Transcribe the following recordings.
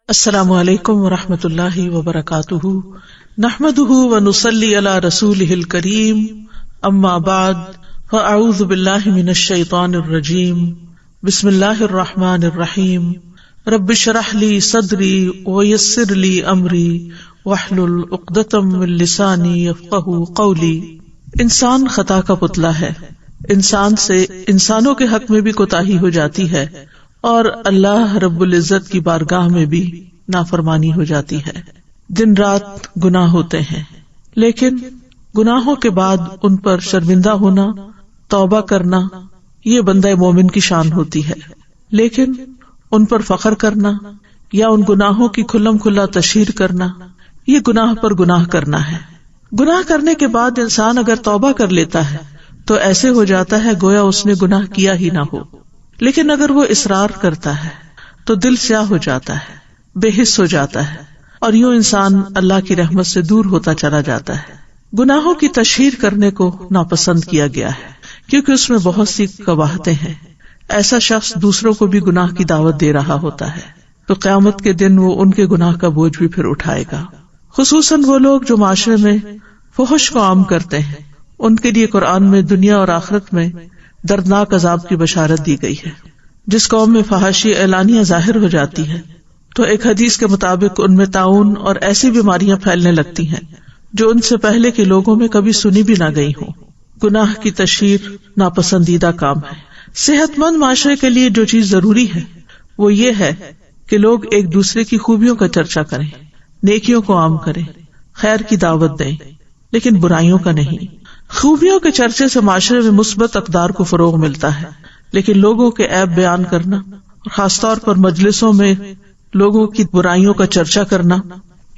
السلام علیکم ورحمۃ اللہ وبرکاتہ، نحمده ونصلی علی رسولہ الکریم، اما بعد فاعوذ باللہ من الشیطان الرجیم، بسم اللہ الرحمن الرحیم، رب اشرح لی صدری ویسر لی امری واحلل عقدۃ من لسانی یفقہوا قولی۔ انسان خطا کا پتلا ہے، انسان سے انسانوں کے حق میں بھی کوتاہی ہو جاتی ہے اور اللہ رب العزت کی بارگاہ میں بھی نافرمانی ہو جاتی ہے۔ دن رات گناہ ہوتے ہیں، لیکن گناہوں کے بعد ان پر شرمندہ ہونا، توبہ کرنا، یہ بندہ مومن کی شان ہوتی ہے۔ لیکن ان پر فخر کرنا یا ان گناہوں کی کھلم کھلا تشہیر کرنا، یہ گناہ پر گناہ کرنا ہے۔ گناہ کرنے کے بعد انسان اگر توبہ کر لیتا ہے تو ایسے ہو جاتا ہے گویا اس نے گناہ کیا ہی نہ ہو، لیکن اگر وہ اصرار کرتا ہے تو دل سیاہ ہو جاتا ہے، بے حس ہو جاتا ہے، اور یوں انسان اللہ کی رحمت سے دور ہوتا چلا جاتا ہے۔ گناہوں کی تشہیر کرنے کو ناپسند کیا گیا ہے کیونکہ اس میں بہت سی قباحتیں ہیں۔ ایسا شخص دوسروں کو بھی گناہ کی دعوت دے رہا ہوتا ہے تو قیامت کے دن وہ ان کے گناہ کا بوجھ بھی پھر اٹھائے گا۔ خصوصاً وہ لوگ جو معاشرے میں فحش کو عام کرتے ہیں، ان کے لیے قرآن میں دنیا اور آخرت میں دردناک عذاب کی بشارت دی گئی ہے۔ جس قوم میں فحاشی اعلانیہ ظاہر ہو جاتی ہے تو ایک حدیث کے مطابق ان میں طاعون اور ایسی بیماریاں پھیلنے لگتی ہیں جو ان سے پہلے کے لوگوں میں کبھی سنی بھی نہ گئی ہوں۔ گناہ کی تشہیر ناپسندیدہ کام ہے۔ صحت مند معاشرے کے لیے جو چیز ضروری ہے وہ یہ ہے کہ لوگ ایک دوسرے کی خوبیوں کا چرچا کریں، نیکیوں کو عام کریں، خیر کی دعوت دیں، لیکن برائیوں کا نہیں۔ خوبیوں کے چرچے سے معاشرے میں مثبت اقدار کو فروغ ملتا ہے، لیکن لوگوں کے عیب بیان کرنا اور خاص طور پر مجلسوں میں لوگوں کی برائیوں کا چرچا کرنا،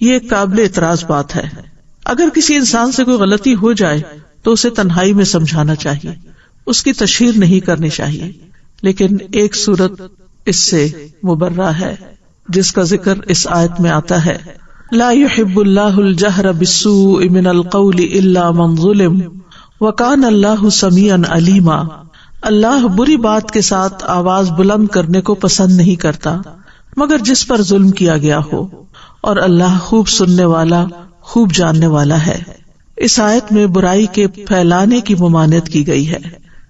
یہ ایک قابل اعتراض بات ہے۔ اگر کسی انسان سے کوئی غلطی ہو جائے تو اسے تنہائی میں سمجھانا چاہیے، اس کی تشہیر نہیں کرنی چاہیے۔ لیکن ایک صورت اس سے مبرہ ہے جس کا ذکر اس آیت میں آتا ہے، لا يحب اللہ الجہر بالسوء من القول الا من ظلم وکان اللہ سمیعا علیما۔ اللہ بری بات کے ساتھ آواز بلند کرنے کو پسند نہیں کرتا مگر جس پر ظلم کیا گیا ہو، اور اللہ خوب سننے والا، خوب جاننے والا ہے۔ اس آیت میں برائی کے پھیلانے کی ممانعت کی گئی ہے۔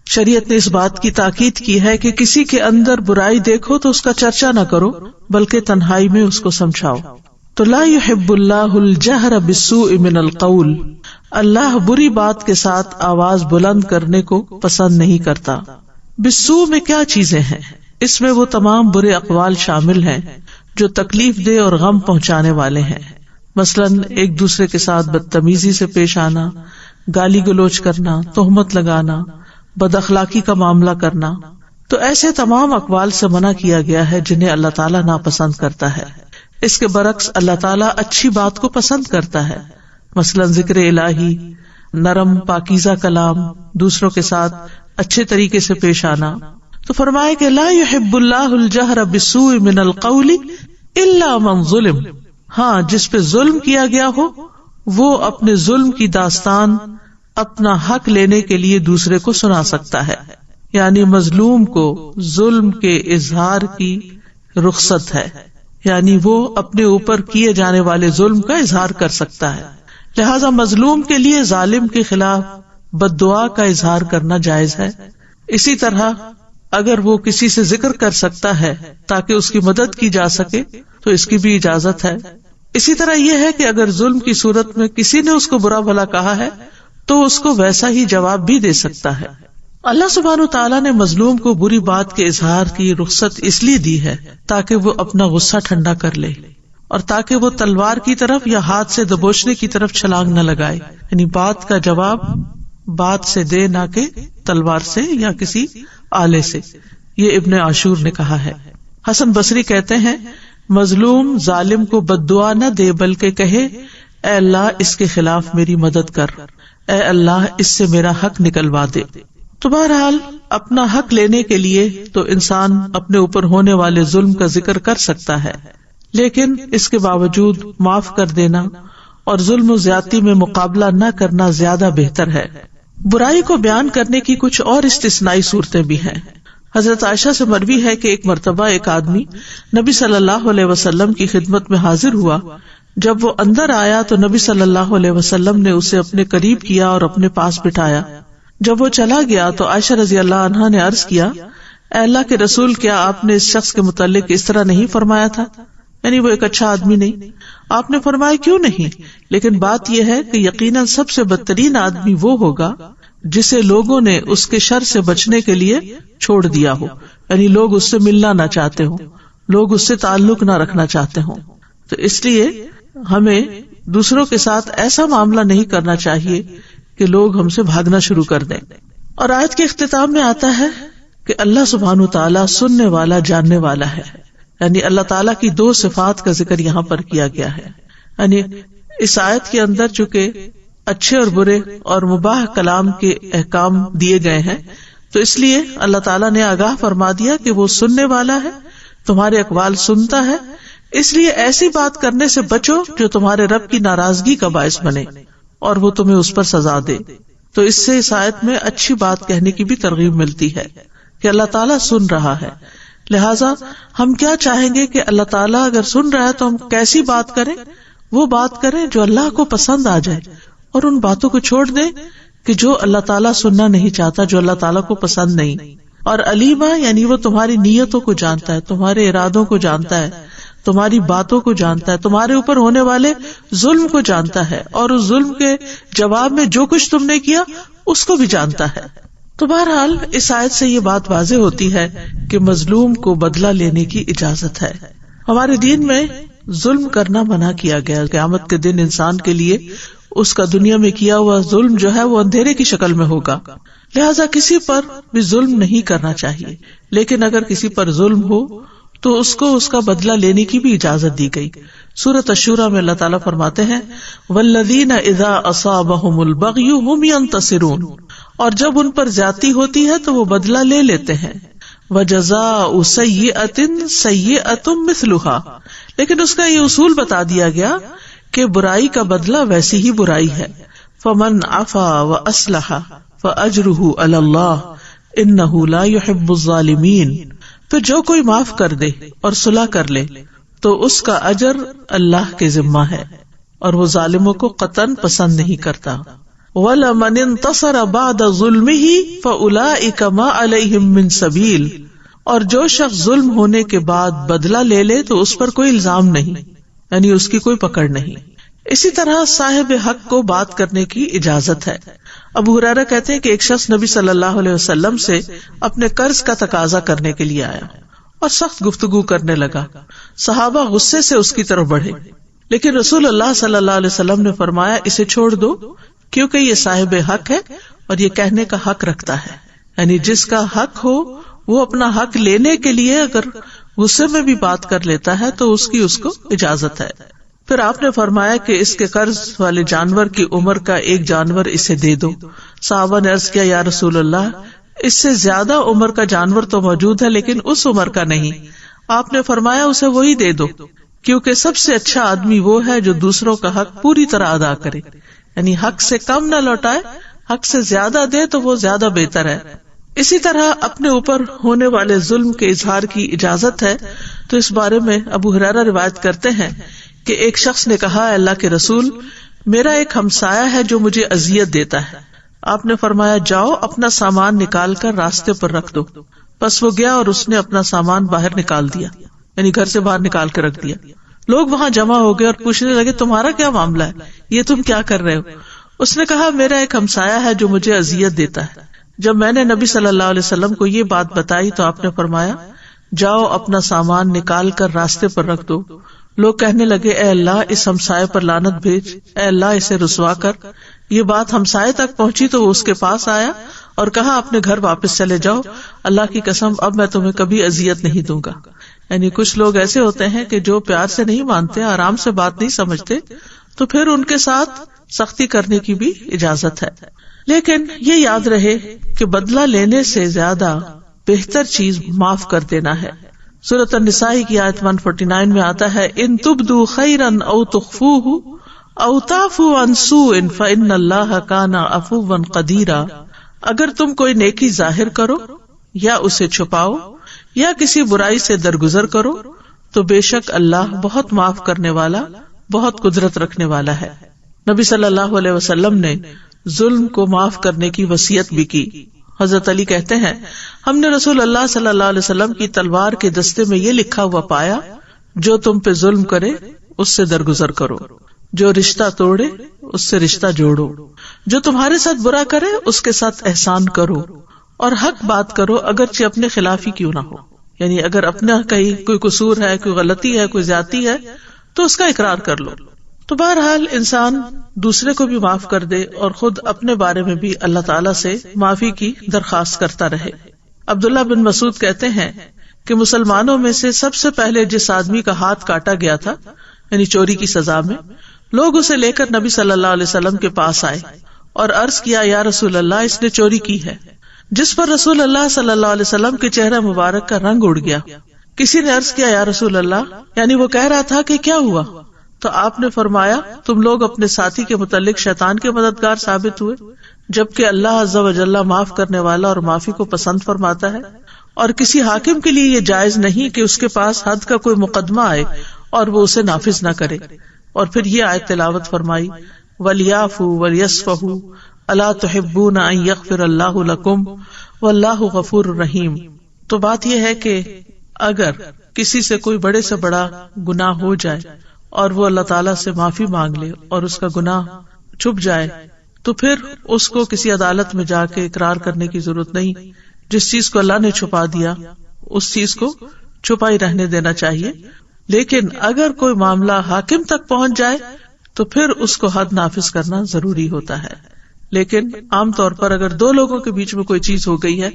شریعت نے اس بات کی تاکید کی ہے کہ کسی کے اندر برائی دیکھو تو اس کا چرچا نہ کرو بلکہ تنہائی میں اس کو سمجھاؤ۔ تو لا يحب اللہ الجہر بالسوء من القول، اللہ بری بات کے ساتھ آواز بلند کرنے کو پسند نہیں کرتا۔ بالسوء میں کیا چیزیں ہیں؟ اس میں وہ تمام برے اقوال شامل ہیں جو تکلیف دہ اور غم پہنچانے والے ہیں، مثلاً ایک دوسرے کے ساتھ بدتمیزی سے پیش آنا، گالی گلوچ کرنا، تہمت لگانا، بد اخلاقی کا معاملہ کرنا۔ تو ایسے تمام اقوال سے منع کیا گیا ہے جنہیں اللہ تعالیٰ ناپسند کرتا ہے۔ اس کے برعکس اللہ تعالیٰ اچھی بات کو پسند کرتا ہے، مثلاً ذکر الہی، نرم پاکیزہ کلام، دوسروں کے ساتھ اچھے طریقے سے پیش آنا۔ تو فرمائے کہ لا يحب اللہ الجہر بالسوء من القول الا من ظلم، ہاں جس پہ ظلم کیا گیا ہو وہ اپنے ظلم کی داستان اپنا حق لینے کے لیے دوسرے کو سنا سکتا ہے، یعنی مظلوم کو ظلم کے اظہار کی رخصت ہے، یعنی وہ اپنے اوپر کیے جانے والے ظلم کا اظہار کر سکتا ہے۔ لہذا مظلوم کے لیے ظالم کے خلاف بد دعا کا اظہار کرنا جائز ہے۔ اسی طرح اگر وہ کسی سے ذکر کر سکتا ہے تاکہ اس کی مدد کی جا سکے تو اس کی بھی اجازت ہے۔ اسی طرح یہ ہے کہ اگر ظلم کی صورت میں کسی نے اس کو برا بھلا کہا ہے تو اس کو ویسا ہی جواب بھی دے سکتا ہے۔ اللہ سبحانہ وتعالیٰ نے مظلوم کو بری بات کے اظہار کی رخصت اس لیے دی ہے تاکہ وہ اپنا غصہ ٹھنڈا کر لے اور تاکہ وہ تلوار کی طرف یا ہاتھ سے دبوچنے کی طرف چھلانگ نہ لگائے، یعنی بات کا جواب بات سے دے نہ کہ تلوار سے یا کسی آلے سے۔ یہ ابن عاشور نے کہا ہے۔ حسن بصری کہتے ہیں مظلوم ظالم کو بد دعا نہ دے بلکہ کہے اے اللہ اس کے خلاف میری مدد کر، اے اللہ اس سے میرا حق نکلوا دے۔ تو بہرحال اپنا حق لینے کے لیے تو انسان اپنے اوپر ہونے والے ظلم کا ذکر کر سکتا ہے، لیکن اس کے باوجود معاف کر دینا اور ظلم و زیادتی میں مقابلہ نہ کرنا زیادہ بہتر ہے۔ برائی کو بیان کرنے کی کچھ اور استثنائی صورتیں بھی ہیں۔ حضرت عائشہ سے مروی ہے کہ ایک مرتبہ ایک آدمی نبی صلی اللہ علیہ وسلم کی خدمت میں حاضر ہوا. جب وہ اندر آیا تو نبی صلی اللہ علیہ وسلم نے اسے اپنے قریب کیا اور اپنے پاس بٹھایا. جب وہ چلا گیا تو عائشہ رضی اللہ عنہا نے عرض کیا, اے اللہ کے رسول, کیا آپ نے اس شخص کے متعلق اس طرح نہیں فرمایا تھا؟ یعنی وہ ایک اچھا آدمی نہیں. آپ نے فرمایا کیوں نہیں, لیکن بات یہ ہے کہ یقیناً سب سے بدترین آدمی وہ ہوگا جسے لوگوں نے اس کے شر سے بچنے کے لیے چھوڑ دیا ہو, یعنی لوگ اس سے ملنا نہ چاہتے ہوں, لوگ اس سے تعلق نہ رکھنا چاہتے ہوں. تو اس لیے ہمیں دوسروں کے ساتھ ایسا معاملہ نہیں کرنا چاہیے کہ لوگ ہم سے بھاگنا شروع کر دیں. اور آیت کے اختتام میں آتا ہے کہ اللہ سبحانہ تعالیٰ سننے والا جاننے والا ہے, یعنی اللہ تعالیٰ کی دو صفات کا ذکر یہاں پر کیا گیا ہے. یعنی اس آیت کے اندر چونکہ اچھے اور برے اور مباح کلام کے احکام دیے گئے ہیں, تو اس لیے اللہ تعالیٰ نے آگاہ فرما دیا کہ وہ سننے والا ہے, تمہارے اقوال سنتا ہے, اس لیے ایسی بات کرنے سے بچو جو تمہارے رب کی ناراضگی کا باعث بنے اور وہ تمہیں اس پر سزا دے. تو اس سے اس آیت میں اچھی بات کہنے کی بھی ترغیب ملتی ہے کہ اللہ تعالیٰ سن رہا ہے. لہٰذا ہم کیا چاہیں گے کہ اللہ تعالیٰ اگر سن رہا ہے تو ہم کیسی بات کریں؟ وہ بات کریں جو اللہ کو پسند آ جائے, اور ان باتوں کو چھوڑ دیں کہ جو اللہ تعالیٰ سننا نہیں چاہتا, جو اللہ تعالیٰ کو پسند نہیں. اور علیمہ یعنی وہ تمہاری نیتوں کو جانتا ہے, تمہارے ارادوں کو جانتا ہے, تمہاری باتوں کو جانتا ہے, تمہارے اوپر ہونے والے ظلم کو جانتا ہے, اور اس ظلم کے جواب میں جو کچھ تم نے کیا اس کو بھی جانتا ہے. تو بہرحال اس آیت سے یہ بات واضح ہوتی ہے کہ مظلوم کو بدلہ لینے کی اجازت ہے. ہمارے دین میں ظلم کرنا منع کیا گیا. قیامت کے دن انسان کے لیے اس کا دنیا میں کیا ہوا ظلم جو ہے وہ اندھیرے کی شکل میں ہوگا, لہذا کسی پر بھی ظلم نہیں کرنا چاہیے. لیکن اگر کسی پر ظلم ہو تو اس کو اس کا بدلہ لینے کی بھی اجازت دی گئی. سورۃ الشورى میں اللہ تعالیٰ فرماتے ہیں والذین اذا اصابهم البغی هم ينتصرون, اور جب ان پر زیادتی ہوتی ہے تو وہ بدلہ لے لیتے ہیں. وجزاء سیئۃ سیئۃ مثلها, لیکن اس کا یہ اصول بتا دیا گیا کہ برائی کا بدلہ ویسی ہی برائی ہے. فمن عفا واصلح فاجرہ علی اللہ انہ لا يحب الظالمین, پھر جو کوئی معاف کر دے اور صلح کر لے تو اس کا اجر اللہ کے ذمہ ہے, اور وہ ظالموں کو قطعاً پسند نہیں کرتا. وَلَمَنِ انتصر بعد ظلمه فَأُولَئِكَ مَا عَلَيْهِم مِّن سَبِيلٍ, اور جو شخص ظلم ہونے کے بعد بدلہ لے لے تو اس پر کوئی الزام نہیں, یعنی اس کی کوئی پکڑ نہیں. اسی طرح صاحب حق کو بات کرنے کی اجازت ہے. ابو ہریرہ کہتے ہیں کہ ایک شخص نبی صلی اللہ علیہ وسلم سے اپنے قرض کا تقاضا کرنے کے لیے آیا اور سخت گفتگو کرنے لگا. صحابہ غصے سے اس کی طرف بڑھے, لیکن رسول اللہ صلی اللہ علیہ وسلم نے فرمایا اسے چھوڑ دو, کیونکہ یہ صاحب حق ہے اور یہ کہنے کا حق رکھتا ہے. یعنی جس کا حق ہو وہ اپنا حق لینے کے لیے اگر غصے میں بھی بات کر لیتا ہے تو اس کو اجازت ہے. پھر آپ نے فرمایا کہ اس کے قرض والے جانور کی عمر کا ایک جانور اسے دے دو. صحابہ نے عرض کیا یا رسول اللہ, اس سے زیادہ عمر کا جانور تو موجود ہے لیکن اس عمر کا نہیں. آپ نے فرمایا اسے وہی دے دو, کیونکہ سب سے اچھا آدمی وہ ہے جو دوسروں کا حق پوری طرح ادا کرے, یعنی حق سے کم نہ لوٹائے, حق سے زیادہ دے تو وہ زیادہ بہتر ہے. اسی طرح اپنے اوپر ہونے والے ظلم کے اظہار کی اجازت ہے. تو اس بارے میں ابو ہریرہ روایت کرتے ہیں کہ ایک شخص نے کہا اے اللہ کے رسول, میرا ایک ہمسایہ ہے جو مجھے اذیت دیتا ہے. آپ نے فرمایا جاؤ اپنا سامان نکال کر راستے پر رکھ دو. بس وہ گیا اور اس نے اپنا سامان باہر نکال دیا, یعنی گھر سے باہر نکال کے رکھ دیا. لوگ وہاں جمع ہو گئے اور پوچھنے لگے تمہارا کیا معاملہ ہے, یہ تم کیا کر رہے ہو؟ اس نے کہا میرا ایک ہمسایہ ہے جو مجھے اذیت دیتا ہے. جب میں نے نبی صلی اللہ علیہ وسلم کو یہ بات بتائی تو آپ نے فرمایا جاؤ اپنا سامان نکال کر راستے پر رکھ دو. لوگ کہنے لگے اے اللہ اس ہمسائے پر لعنت بھیج, اے اللہ اسے رسوا کر. یہ بات ہمسائے تک پہنچی تو وہ اس کے پاس آیا اور کہا اپنے گھر واپس چلے جاؤ, اللہ کی قسم اب میں تمہیں کبھی اذیت نہیں دوں گا. یعنی کچھ لوگ ایسے ہوتے ہیں کہ جو پیار سے نہیں مانتے, آرام سے بات نہیں سمجھتے, تو پھر ان کے ساتھ سختی کرنے کی بھی اجازت ہے. لیکن یہ یاد رہے کہ بدلہ لینے سے زیادہ بہتر چیز معاف کر دینا ہے. سورۃ النساء کی آیت 149 میں آتا ہے ان تبدوا خیرا او تخفوه او تعفوا عن سوء فان اللہ کان عفوا قدیرا. اگر تم کوئی نیکی ظاہر کرو یا اسے چھپاؤ یا کسی برائی سے درگزر کرو تو بے شک اللہ بہت معاف کرنے والا بہت قدرت رکھنے والا ہے۔ نبی صلی اللہ علیہ وسلم نے ظلم کو معاف کرنے کی وصیت بھی کی۔ حضرت علی کہتے ہیں ہم نے رسول اللہ صلی اللہ علیہ وسلم کی تلوار کے دستے میں یہ لکھا ہوا پایا، جو تم پہ ظلم کرے اس سے درگزر کرو، جو رشتہ توڑے اس سے رشتہ جوڑو، جو تمہارے ساتھ برا کرے اس کے ساتھ احسان کرو، اور حق بات کرو اگرچہ اپنے خلاف ہی کیوں نہ ہو۔ یعنی اگر اپنا کہیں کوئی قصور ہے، کوئی غلطی ہے، کوئی زیادتی ہے تو اس کا اقرار کر لو۔ تو بہرحال انسان دوسرے کو بھی معاف کر دے اور خود اپنے بارے میں بھی اللہ تعالیٰ سے معافی کی درخواست کرتا رہے۔ عبداللہ بن مسعود کہتے ہیں کہ مسلمانوں میں سے سب سے پہلے جس آدمی کا ہاتھ کاٹا گیا تھا، یعنی چوری کی سزا میں، لوگ اسے لے کر نبی صلی اللہ علیہ وسلم کے پاس آئے اور عرض کیا یا رسول اللہ اس نے چوری کی ہے، جس پر رسول اللہ صلی اللہ علیہ وسلم کے چہرہ مبارک کا رنگ اڑ گیا۔ کسی نے عرض کیا یا رسول اللہ، یعنی وہ کہہ رہا تھا کہ کیا ہوا؟ تو آپ نے فرمایا تم لوگ اپنے ساتھی کے متعلق شیطان کے مددگار ثابت ہوئے، جبکہ اللہ عز و جل معاف کرنے والا اور معافی کو پسند فرماتا ہے، اور کسی حاکم کے لیے یہ جائز نہیں کہ اس کے پاس حد کا کوئی مقدمہ آئے اور وہ اسے نافذ نہ کرے۔ اور پھر یہ آیت تلاوت فرمائی وَلْيَعْفُوا وَلْيَصْفَحُوا أَلَا تُحِبُّونَ أَن يَغْفِرَ اللَّهُ لَكُمْ وَاللَّهُ غَفُورٌ رَحِيمٌ۔ تو بات یہ ہے کہ اگر کسی سے کوئی بڑے سے بڑا گناہ ہو جائے اور وہ اللہ تعالیٰ سے معافی مانگ لے اور اس کا گناہ چھپ جائے تو پھر اس کو کسی عدالت میں جا کے اقرار کرنے کی ضرورت نہیں۔ جس چیز کو اللہ نے چھپا دیا اس چیز کو چھپا ہی رہنے دینا چاہیے۔ لیکن اگر کوئی معاملہ حاکم تک پہنچ جائے تو پھر اس کو حد نافذ کرنا ضروری ہوتا ہے۔ لیکن عام طور پر اگر دو لوگوں کے بیچ میں کوئی چیز ہو گئی ہے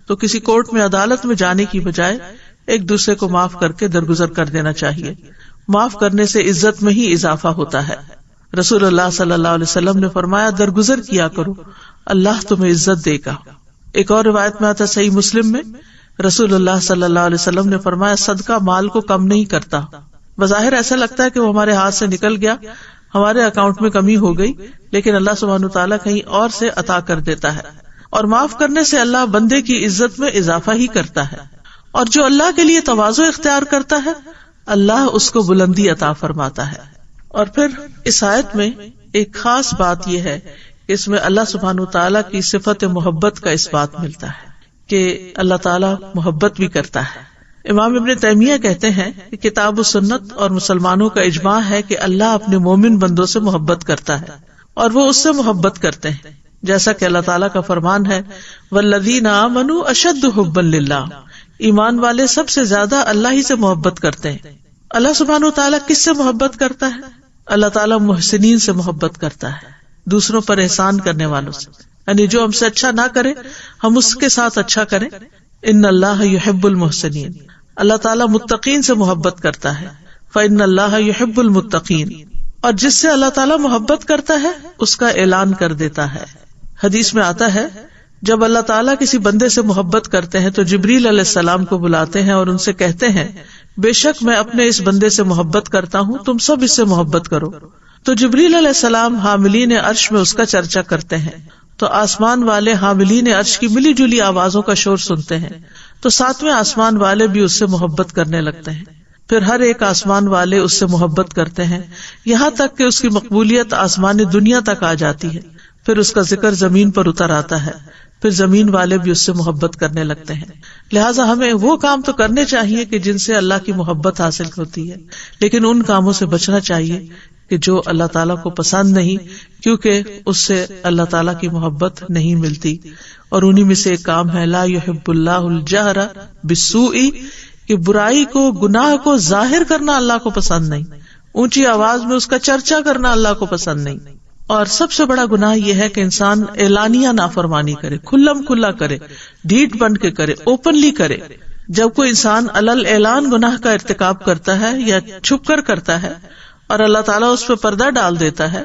تو کسی کورٹ میں عدالت میں جانے کی بجائے ایک دوسرے کو معاف کر کے درگزر کر دینا چاہیے۔ معاف کرنے سے عزت میں ہی اضافہ ہوتا ہے۔ رسول اللہ صلی اللہ علیہ وسلم نے فرمایا درگزر کیا کرو، اللہ تمہیں عزت دے گا۔ ایک اور روایت میں آتا صحیح مسلم میں رسول اللہ صلی اللہ علیہ وسلم نے فرمایا صدقہ مال کو کم نہیں کرتا۔ بظاہر ایسا لگتا ہے کہ وہ ہمارے ہاتھ سے نکل گیا، ہمارے اکاؤنٹ میں کمی ہو گئی، لیکن اللہ سبحانہ تعالیٰ کہیں اور سے عطا کر دیتا ہے، اور معاف کرنے سے اللہ بندے کی عزت میں اضافہ ہی کرتا ہے، اور جو اللہ کے لیے تواضع اختیار کرتا ہے اللہ اس کو بلندی عطا فرماتا ہے۔ اور پھر اس آیت میں ایک خاص بات یہ ہے کہ اس میں اللہ سبحانہ تعالیٰ کی صفت محبت کا اس بات ملتا ہے کہ اللہ تعالیٰ محبت بھی کرتا ہے۔ امام ابن تیمیہ کہتے ہیں کہ کتاب و سنت اور مسلمانوں کا اجماع ہے کہ اللہ اپنے مومن بندوں سے محبت کرتا ہے اور وہ اس سے محبت کرتے ہیں، جیسا کہ اللہ تعالیٰ کا فرمان ہے والذین آمنوا اشد حبا للہ، ایمان والے سب سے زیادہ اللہ ہی سے محبت کرتے ہیں۔ اللہ سبحانہ وتعالیٰ کس سے محبت کرتا ہے؟ اللہ تعالیٰ محسنین سے محبت کرتا ہے، دوسروں پر احسان کرنے والوں سے، یعنی جو ہم سے اچھا نہ کرے ہم اس کے ساتھ اچھا کریں۔ ان اللہ یحب المحسنین، اللہ تعالیٰ متقین سے محبت کرتا ہے، فإن اللہ یحب المتقین، اور جس سے اللہ تعالیٰ محبت کرتا ہے اس کا اعلان کر دیتا ہے۔ حدیث میں آتا ہے جب اللہ تعالیٰ کسی بندے سے محبت کرتے ہیں تو جبریل علیہ السلام کو بلاتے ہیں اور ان سے کہتے ہیں بے شک میں اپنے اس بندے سے محبت کرتا ہوں، تم سب اس سے محبت کرو۔ تو جبریل علیہ السلام حاملین عرش میں اس کا چرچا کرتے ہیں، تو آسمان والے حاملین عرش کی ملی جلی آوازوں کا شور سنتے ہیں، تو ساتویں آسمان والے بھی اس سے محبت کرنے لگتے ہیں، پھر ہر ایک آسمان والے اس سے محبت کرتے ہیں، یہاں تک کہ اس کی مقبولیت آسمان دنیا تک آ جاتی ہے، پھر اس کا ذکر زمین پر اتر آتا ہے، پھر زمین والے بھی اس سے محبت کرنے لگتے ہیں۔ لہٰذا ہمیں وہ کام تو کرنے چاہیے کہ جن سے اللہ کی محبت حاصل ہوتی ہے، لیکن ان کاموں سے بچنا چاہیے کہ جو اللہ تعالیٰ کو پسند نہیں، کیونکہ اس سے اللہ تعالیٰ کی محبت نہیں ملتی۔ اور انہی میں سے ایک کام ہے لا یحب اللہ الجہر بالسوء، کہ برائی کو، گناہ کو ظاہر کرنا اللہ کو پسند نہیں، اونچی آواز میں اس کا چرچا کرنا اللہ کو پسند نہیں۔ اور سب سے بڑا گناہ یہ ہے کہ انسان اعلانیہ نافرمانی کرے، کھلم کھلا کرے، ڈھیٹ بن کے کرے، اوپنلی کرے۔ جب کوئی انسان علل اعلان گناہ کا ارتکاب کرتا ہے یا چھپ کر کرتا ہے اور اللہ تعالیٰ اس پہ پردہ ڈال دیتا ہے،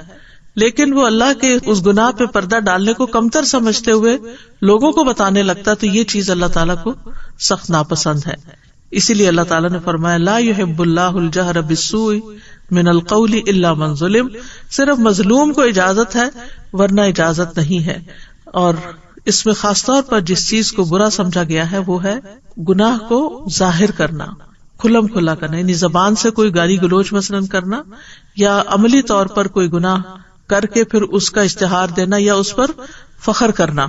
لیکن وہ اللہ کے اس گناہ پہ پردہ ڈالنے کو کمتر سمجھتے ہوئے لوگوں کو بتانے لگتا، تو یہ چیز اللہ تعالیٰ کو سخت ناپسند ہے۔ اسی لیے اللہ تعالیٰ نے فرمایا لا یحب اللہ الجہر بالسوء من القول الا من ظلم، صرف مظلوم کو اجازت ہے ورنہ اجازت نہیں ہے۔ اور اس میں خاص طور پر جس چیز کو برا سمجھا گیا ہے وہ ہے گناہ کو ظاہر کرنا، کھلم کھلا کرنا، یعنی زبان سے کوئی گالی گلوچ مثلاً کرنا، یا عملی طور پر کوئی گناہ کر کے پھر اس کا اشتہار دینا یا اس پر فخر کرنا۔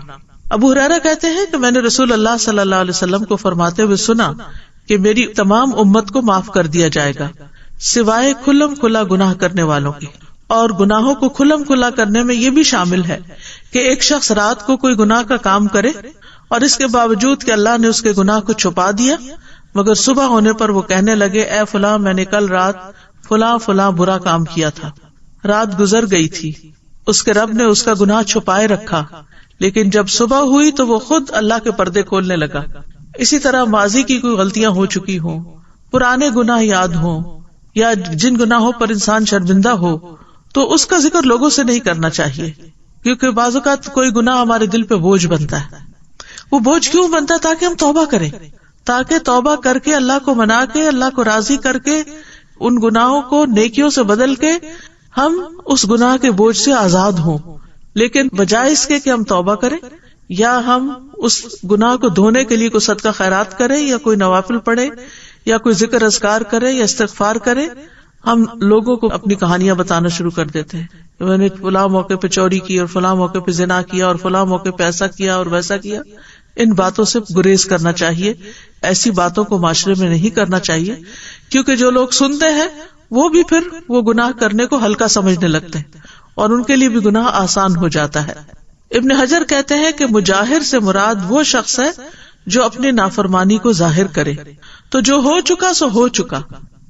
ابو ہریرہ کہتے ہیں کہ میں نے رسول اللہ صلی اللہ علیہ وسلم کو فرماتے ہوئے سنا کہ میری تمام امت کو معاف کر دیا جائے گا سوائے کھلم کھلا گناہ کرنے والوں کے۔ اور گناہوں کو کھلم کھلا کرنے میں یہ بھی شامل ہے کہ ایک شخص رات کو کوئی گناہ کا کام کرے اور اس کے باوجود کہ اللہ نے اس کے گناہ کو چھپا دیا، مگر صبح ہونے پر وہ کہنے لگے اے فلاں میں نے کل رات فلاں فلاں برا کام کیا تھا، رات گزر گئی تھی، اس کے رب نے اس کا گناہ چھپائے رکھا، لیکن جب صبح ہوئی تو وہ خود اللہ کے پردے کھولنے لگا۔ اسی طرح ماضی کی کوئی غلطیاں ہو چکی ہوں، پرانے گناہ یاد ہوں، یا جن گناہوں پر انسان شرمندہ ہو تو اس کا ذکر لوگوں سے نہیں کرنا چاہیے، کیونکہ بعض اوقات کوئی گناہ ہمارے دل پہ بوجھ بنتا ہے۔ وہ بوجھ کیوں بنتا ہے؟ تاکہ ہم توبہ کریں، تاکہ توبہ کر کے اللہ کو منا کے اللہ کو راضی کر کے ان گناہوں کو نیکیوں سے بدل کے ہم اس گناہ کے بوجھ سے آزاد ہوں۔ لیکن بجائے اس کے کہ ہم توبہ کریں یا ہم اس گناہ کو دھونے کے لیے کوئی صدقہ خیرات کریں یا کوئی نوافل پڑھے یا کوئی ذکر اذکار کرے یا استغفار کرے، ہم لوگوں کو اپنی کہانیاں بتانا شروع کر دیتے ہیں، میں نے فلاں موقع پہ چوری کی اور فلاں موقع پہ زنا کیا اور فلاں موقع پہ ایسا کیا اور ویسا کیا۔ ان باتوں سے گریز کرنا چاہیے، ایسی باتوں کو معاشرے میں نہیں کرنا چاہیے، کیونکہ جو لوگ سنتے ہیں وہ بھی پھر وہ گناہ کرنے کو ہلکا سمجھنے لگتے ہیں اور ان کے لیے بھی گناہ آسان ہو جاتا ہے۔ ابن حجر کہتے ہیں کہ مجاہر سے مراد وہ شخص ہے جو اپنی نافرمانی کو ظاہر کرے، تو جو ہو چکا سو ہو چکا،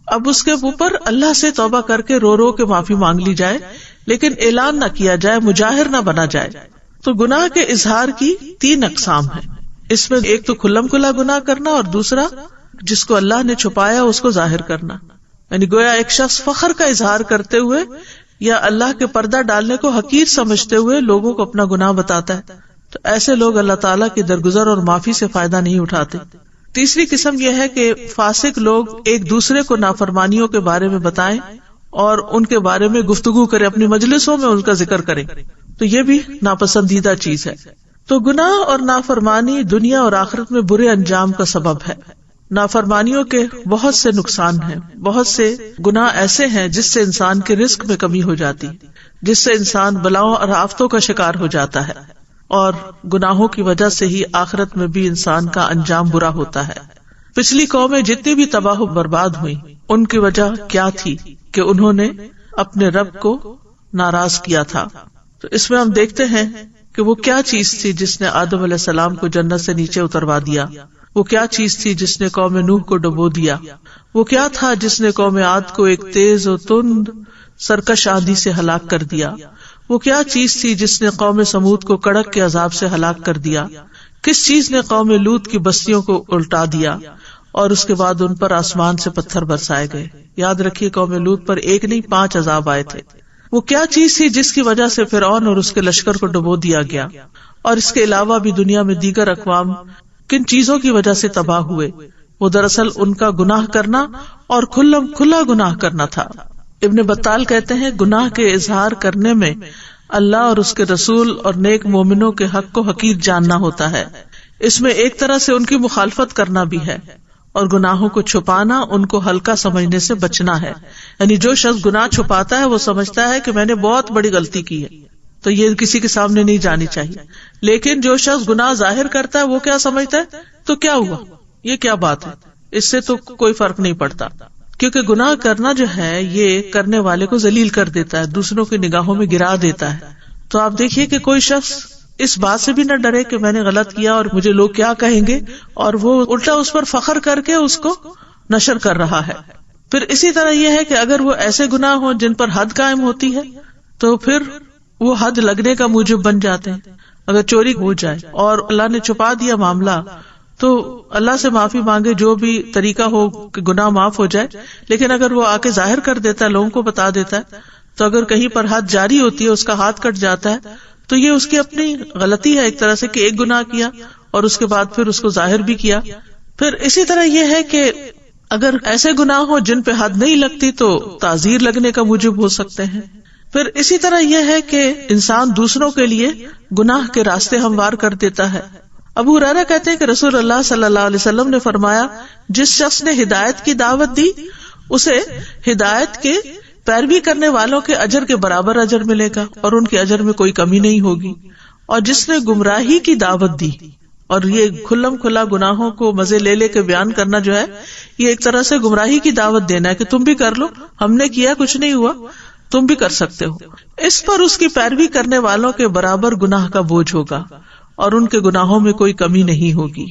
اب اس کے اوپر اللہ سے توبہ کر کے رو رو کے معافی مانگ لی جائے، لیکن اعلان نہ کیا جائے، مجاہر نہ بنا جائے۔ تو گناہ کے اظہار کی 3 اقسام ہیں، اس میں ایک تو کھلم کھلا گناہ کرنا اور دوسرا جس کو اللہ نے چھپایا اس کو ظاہر کرنا، یعنی گویا ایک شخص فخر کا اظہار کرتے ہوئے یا اللہ کے پردہ ڈالنے کو حقیر سمجھتے ہوئے لوگوں کو اپنا گناہ بتاتا ہے، تو ایسے لوگ اللہ تعالیٰ کی درگزر اور معافی سے فائدہ نہیں اٹھاتے۔ تیسری قسم یہ ہے کہ فاسق لوگ ایک دوسرے کو نافرمانیوں کے بارے میں بتائیں اور ان کے بارے میں گفتگو کریں، اپنی مجلسوں میں ان کا ذکر کریں، تو یہ بھی ناپسندیدہ چیز ہے۔ تو گناہ اور نافرمانی دنیا اور آخرت میں برے انجام کا سبب ہے۔ نافرمانیوں کے بہت سے نقصان ہیں، بہت سے گناہ ایسے ہیں جس سے انسان کے رزق میں کمی ہو جاتی، جس سے انسان بلاؤں اور آفتوں کا شکار ہو جاتا ہے، اور گناہوں کی وجہ سے ہی آخرت میں بھی انسان کا انجام برا ہوتا ہے۔ پچھلی قومیں جتنی بھی تباہ و برباد ہوئی، ان کی وجہ کیا تھی؟ کہ انہوں نے اپنے رب کو ناراض کیا تھا۔ تو اس میں ہم دیکھتے ہیں کہ وہ کیا چیز تھی جس نے آدم علیہ السلام کو جنت سے نیچے اتروا دیا، وہ کیا چیز تھی جس نے قوم نوح کو ڈبو دیا، وہ کیا تھا جس نے قوم عاد کو ایک تیز و تند سرکش آندھی سے ہلاک کر دیا، وہ کیا چیز تھی جس نے قوم سمود کو کڑک کے عذاب سے ہلاک کر دیا، کس چیز نے قوم لوط کی بستیوں کو الٹا دیا اور اس کے بعد ان پر آسمان سے پتھر برسائے گئے۔ یاد رکھیے قوم لوط پر 1 نہیں 5 عذاب آئے تھے۔ وہ کیا چیز تھی جس کی وجہ سے فرعون اور اس کے لشکر کو ڈبو دیا گیا، اور اس کے علاوہ بھی دنیا میں دیگر اقوام کن چیزوں کی وجہ سے تباہ ہوئے؟ وہ دراصل ان کا گناہ کرنا اور کھلم کھلا گناہ کرنا تھا۔ ابن بطال کہتے ہیں گناہ کے اظہار کرنے میں اللہ اور اس کے رسول اور نیک مومنوں کے حق کو حقیر جاننا ہوتا ہے، اس میں ایک طرح سے ان کی مخالفت کرنا بھی ہے، اور گناہوں کو چھپانا ان کو ہلکا سمجھنے سے بچنا ہے۔ یعنی جو شخص گناہ چھپاتا ہے وہ سمجھتا ہے کہ میں نے بہت بڑی غلطی کی ہے، تو یہ کسی کے سامنے نہیں جانی چاہیے۔ لیکن جو شخص گناہ ظاہر کرتا ہے وہ کیا سمجھتا ہے؟ تو کیا ہوا، یہ کیا بات ہے، اس سے تو کوئی فرق نہیں پڑتا، کیونکہ گناہ کرنا جو ہے یہ کرنے والے کو ذلیل کر دیتا ہے، دوسروں کی نگاہوں میں گرا دیتا ہے۔ تو آپ دیکھیے کہ کوئی شخص اس بات سے بھی نہ ڈرے کہ میں نے غلط کیا اور مجھے لوگ کیا کہیں گے، اور وہ الٹا اس پر فخر کر کے اس کو نشر کر رہا ہے۔ پھر اسی طرح یہ ہے کہ اگر وہ ایسے گناہ ہوں جن پر حد قائم ہوتی ہے تو پھر وہ حد لگنے کا موجب بن جاتے ہیں۔ اگر چوری ہو جائے اور اللہ نے چھپا دیا معاملہ تو اللہ سے معافی مانگے، جو بھی طریقہ ہو کہ گناہ معاف ہو جائے، لیکن اگر وہ آ کے ظاہر کر دیتا ہے، لوگوں کو بتا دیتا ہے، تو اگر کہیں پر حد جاری ہوتی ہے، اس کا ہاتھ کٹ جاتا ہے، تو یہ اس کی اپنی غلطی ہے ایک طرح سے کہ ایک گناہ کیا اور اس کے بعد پھر اس کو ظاہر بھی کیا۔ پھر اسی طرح یہ ہے کہ اگر ایسے گناہ ہوں جن پہ حد نہیں لگتی تو تعزیر لگنے کا موجب ہو سکتے ہیں، پھر اسی طرح یہ ہے کہ انسان دوسروں کے لیے گناہ کے راستے ہموار کر دیتا ہے. ابو ہریرہ کہتے ہیں کہ رسول اللہ صلی اللہ علیہ وسلم نے فرمایا، جس شخص نے ہدایت کی دعوت دی اسے ہدایت کے پیروی کرنے والوں کے اجر کے برابر اجر ملے گا اور ان کے اجر میں کوئی کمی نہیں ہوگی. اور جس نے گمراہی کی دعوت دی، اور یہ کھلم کھلا گناہوں کو مزے لے لے کے بیان کرنا جو ہے، یہ ایک طرح سے گمراہی کی دعوت دینا ہے کہ تم بھی کر لو، ہم نے کیا کچھ نہیں ہوا، تم بھی کر سکتے ہو. اس پر اس کی پیروی کرنے والوں کے برابر گناہ کا بوجھ ہوگا اور ان کے گناہوں میں کوئی کمی نہیں ہوگی.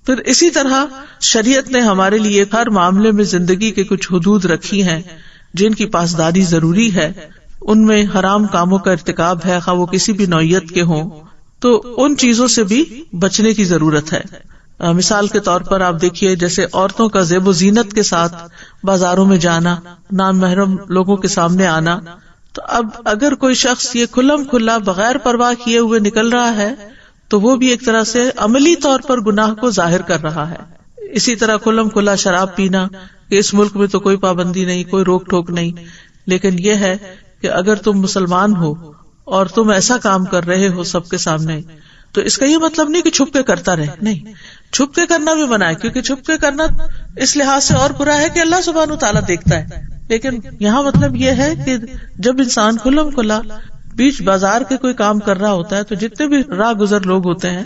پھر اسی طرح شریعت نے ہمارے لیے ہر معاملے میں زندگی کے کچھ حدود رکھی ہیں جن کی پاسداری ضروری ہے. ان میں حرام کاموں کا ارتکاب ہے، خواہ وہ کسی بھی نوعیت کے ہوں، تو ان چیزوں سے بھی بچنے کی ضرورت ہے. مثال کے طور پر آپ دیکھیے، جیسے عورتوں کا زیب و زینت کے ساتھ بازاروں میں جانا، نام محرم لوگوں کے سامنے آنا. تو اب اگر کوئی شخص یہ کھلم کھلا بغیر پرواہ کیے ہوئے نکل رہا ہے تو وہ بھی ایک طرح سے عملی طور پر گناہ کو ظاہر کر رہا ہے. اسی طرح کھلم کھلا شراب پینا، کہ اس ملک میں تو کوئی پابندی نہیں، کوئی روک ٹوک نہیں، لیکن یہ ہے کہ اگر تم مسلمان ہو اور تم ایسا کام کر رہے ہو سب کے سامنے، تو اس کا یہ مطلب نہیں کہ چھپ کے کرتا رہے. نہیں، چھپ کے کرنا بھی منع ہے، کیونکہ چھپ کے کرنا اس لحاظ سے اور برا ہے کہ اللہ سبحانہ تعالیٰ دیکھتا ہے. لیکن یہاں مطلب یہ ہے کہ جب انسان کھلم کھلا بیچ بازار کے کوئی کام کر رہا ہوتا ہے تو جتنے بھی راہ گزر لوگ ہوتے ہیں